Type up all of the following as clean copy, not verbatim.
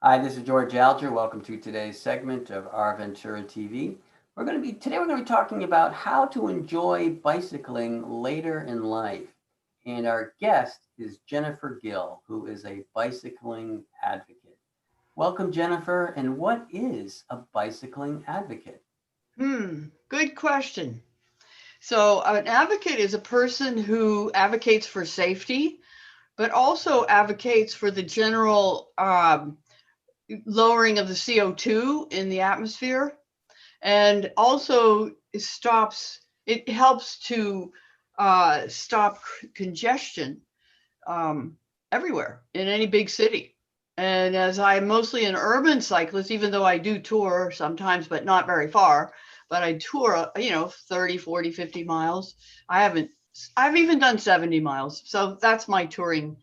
Hi, this is George Alger. Welcome to today's segment of Our Ventura TV. Today we're going to be talking about how to enjoy bicycling later in life. And our guest is Jennifer Gill, who is a bicycling advocate. Welcome, Jennifer. And what is a bicycling advocate? Good question. So, an advocate is a person who advocates for safety, but also advocates for the general lowering of the CO2 in the atmosphere, and also it helps to stop congestion everywhere in any big city. And as I'm mostly an urban cyclist, even though I do tour sometimes, but not very far, but I tour, 30, 40, 50 miles. I've even done 70 miles. So that's my touring.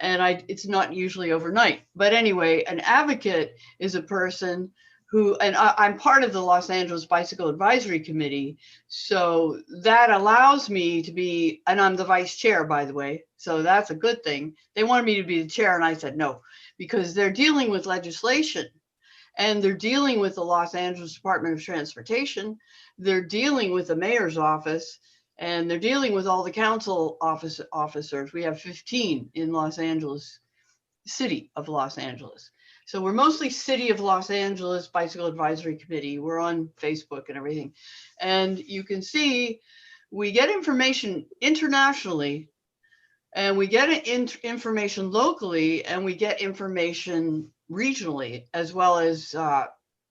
And it's not usually overnight. But anyway, an advocate is a person who, and I'm part of the Los Angeles Bicycle Advisory Committee. So that allows me to be, and I'm the vice chair, by the way. So that's a good thing. They wanted me to be the chair, and I said no, because they're dealing with legislation and they're dealing with the Los Angeles Department of Transportation. They're dealing with the mayor's office, and they're dealing with all the council officers. We have 15 in Los Angeles, city of Los Angeles. So we're mostly City of Los Angeles Bicycle Advisory Committee. We're on Facebook and everything. And you can see we get information internationally, and we get information locally, and we get information regionally as well as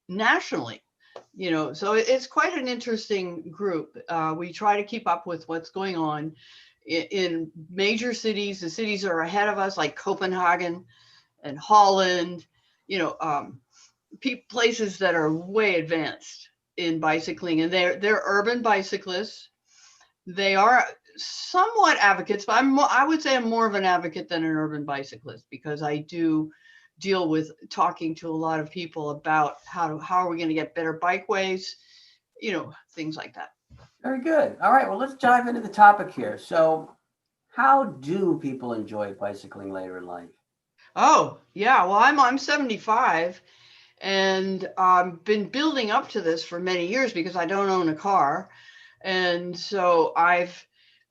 nationally. So it's quite an interesting group. We try to keep up with what's going on in major cities. The cities are ahead of us, like Copenhagen and Holland, places that are way advanced in bicycling, and they're urban bicyclists. They are somewhat advocates, but I would say I'm more of an advocate than an urban bicyclist, because I do deal with talking to a lot of people about how are we going to get better bikeways, things like that. Very good. All right, well, let's dive into the topic here. So, how do people enjoy bicycling later in life? Oh, yeah. Well, I'm 75, and I've been building up to this for many years because I don't own a car. And so I've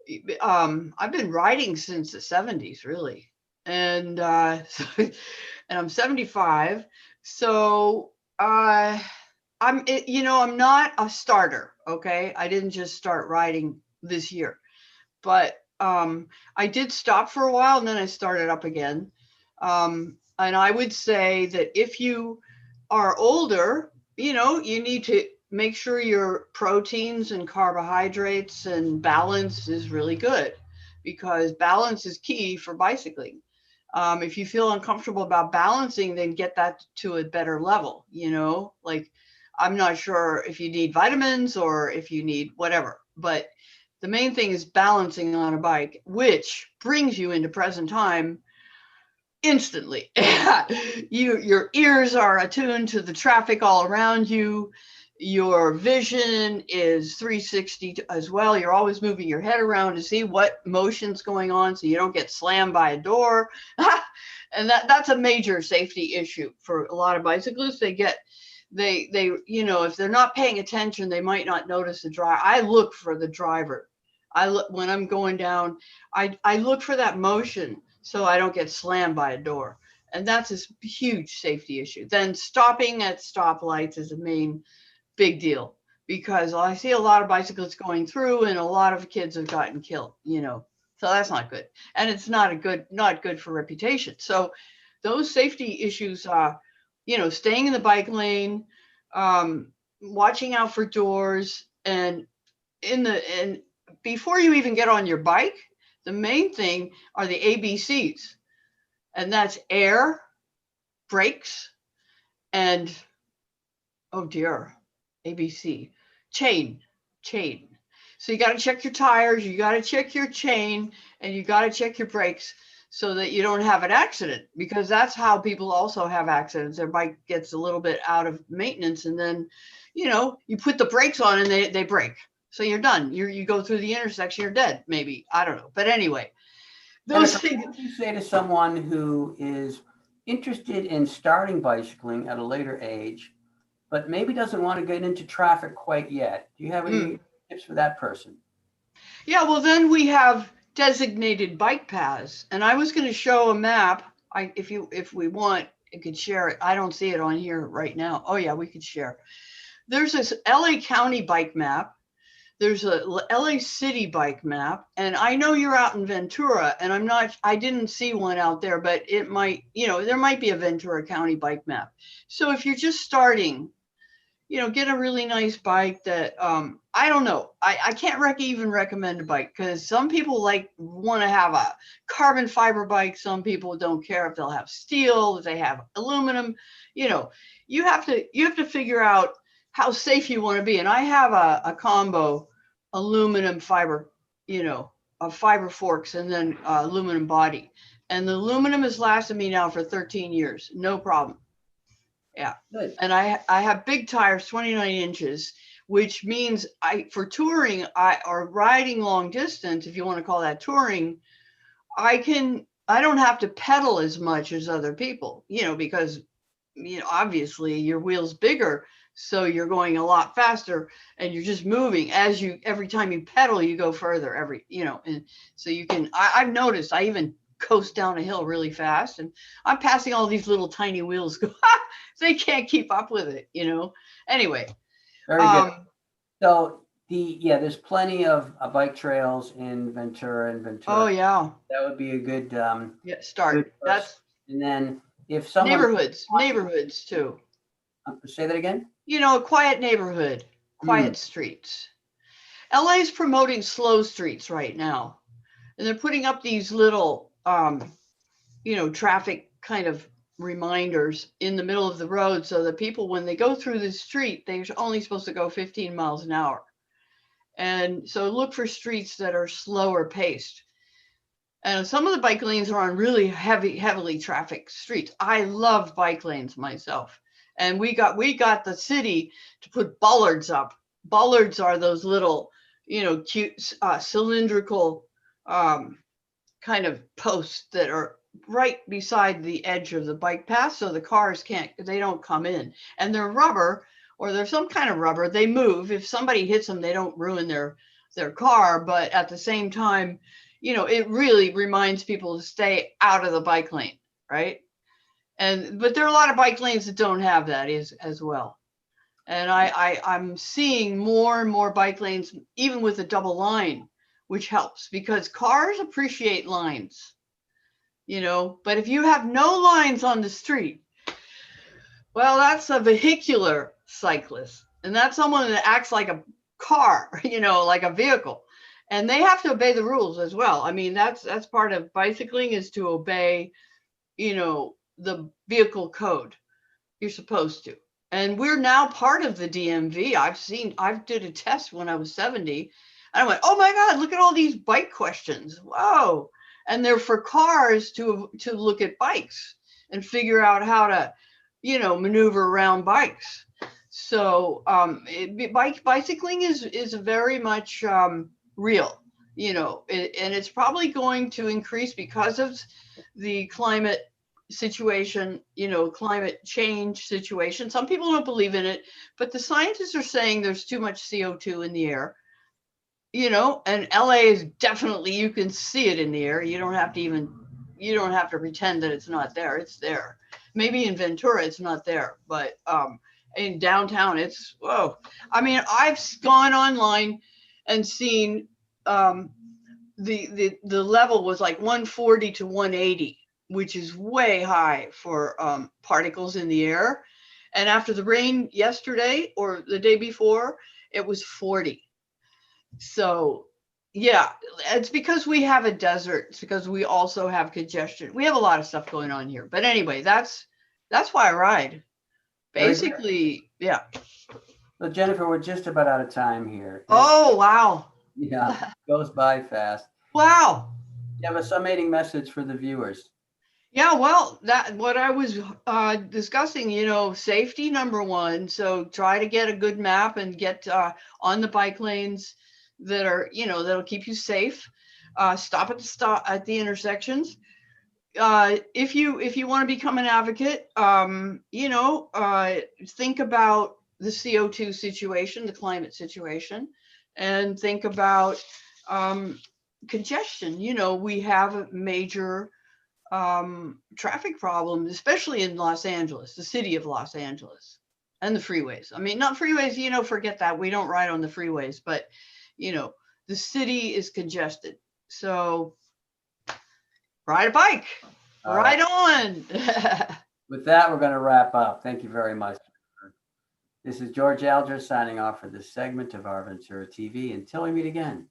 been riding since the 70s, really. And and I'm 75. So I'm not a starter. Okay. I didn't just start riding this year, but I did stop for a while and then I started up again. And I would say that if you are older, you need to make sure your proteins and carbohydrates and balance is really good, because balance is key for bicycling. If you feel uncomfortable about balancing, then get that to a better level, like I'm not sure if you need vitamins or if you need whatever, but the main thing is balancing on a bike, which brings you into present time instantly. Your ears are attuned to the traffic all around you. Your vision is 360 as well. You're always moving your head around to see what motion's going on so you don't get slammed by a door. And that's a major safety issue for a lot of bicyclists. They if they're not paying attention, they might not notice the driver. I look for the driver. I look when I'm going down. I look for that motion so I don't get slammed by a door. And that's a huge safety issue. Then stopping at stoplights is a main big deal, because I see a lot of bicyclists going through and a lot of kids have gotten killed, so that's not good. And it's not good for reputation. So those safety issues are, staying in the bike lane, watching out for doors, and and before you even get on your bike, the main thing are the ABCs, and that's air, brakes, and oh dear, ABC, chain. So you got to check your tires, you got to check your chain, and you got to check your brakes so that you don't have an accident, because that's how people also have accidents. Their bike gets a little bit out of maintenance, and then, you put the brakes on and they break. So you're done. You go through the intersection, you're dead, maybe. I don't know. But anyway, those Jennifer, things. what would you say to someone who is interested in starting bicycling at a later age, but maybe doesn't want to get into traffic quite yet? Do you have Mm. any tips for that person? Yeah, well, then we have designated bike paths. And I was going to show a map. If we want, I could share it. I don't see it on here right now. Oh yeah, we could share. There's this LA County bike map. There's a LA City bike map. And I know you're out in Ventura, and I didn't see one out there, but it might, there might be a Ventura County bike map. So if you're just starting, get a really nice bike that, I don't know. I can't even recommend a bike, because some people want to have a carbon fiber bike. Some people don't care if they'll have steel, if they have aluminum. You have to figure out how safe you want to be. And I have a combo aluminum fiber, of fiber forks and then aluminum body. And the aluminum has lasted me now for 13 years. No problem. Yeah. Good. And I have big tires, 29 inches, which means for touring or riding long distance, if you want to call that touring, I don't have to pedal as much as other people, because, obviously your wheel's bigger. So you're going a lot faster, and you're just moving every time you pedal, you go further and so I've noticed I even coast down a hill really fast, and I'm passing all these little tiny wheels. They can't keep up with it, Anyway. Very good. So there's plenty of bike trails in Ventura and Ventura. Oh yeah. That would be a good start. Good That's and then if someone neighborhoods too. Say that again. A quiet neighborhood, quiet streets. LA is promoting slow streets right now, and they're putting up these little traffic kind of reminders in the middle of the road, so that people, when they go through the street, they're only supposed to go 15 miles an hour. And so look for streets that are slower paced. And some of the bike lanes are on really heavily trafficked streets. I love bike lanes myself. And we got the city to put bollards up. Bollards are those little, cute cylindrical kind of posts that are right beside the edge of the bike path, so the cars they don't come in. And they're rubber, or they're some kind of rubber. They move. If somebody hits them, they don't ruin their car, but at the same time, it really reminds people to stay out of the bike lane, right? But there are a lot of bike lanes that don't have that as well. And I'm seeing more and more bike lanes, even with a double line, which helps, because cars appreciate lines. But if you have no lines on the street, well, that's a vehicular cyclist, and that's someone that acts like a car, like a vehicle, and they have to obey the rules as well. I mean, that's part of bicycling, is to obey, the vehicle code. You're supposed to. And we're now part of the DMV. I did a test when I was 70, and I went, oh my God, look at all these bike questions. Whoa. And they're for cars to look at bikes and figure out how to, maneuver around bikes. So bicycling is very much real, and it's probably going to increase because of the climate situation, climate change situation. Some people don't believe in it, but the scientists are saying there's too much CO2 in the air. And LA is definitely, you can see it in the air. You don't have to pretend that it's not there. It's there. Maybe in Ventura, it's not there, but in downtown, it's, whoa. I mean, I've gone online and seen the level was like 140 to 180, which is way high for particles in the air. And after the rain yesterday or the day before, it was 40. So yeah, it's because we have a desert. It's because we also have congestion. We have a lot of stuff going on here. But anyway, that's why I ride. Basically, yeah. So Jennifer, we're just about out of time here. Oh, wow. Yeah, it goes by fast. Wow. You have a summating message for the viewers. Yeah, well, what I was discussing, safety number one. So try to get a good map and get on the bike lanes that are, that'll keep you safe. Stop at the intersections. if you want to become an advocate, think about the CO2 situation, the climate situation, and think about congestion. We have a major traffic problem, especially in Los Angeles, the city of Los Angeles, and the freeways. I mean, not freeways, forget that. We don't ride on the freeways, but, the city is congested. So ride a bike, All ride right. on. With that, we're going to wrap up. Thank you very much. This is George Alger signing off for this segment of Our Ventura TV. Until we meet again.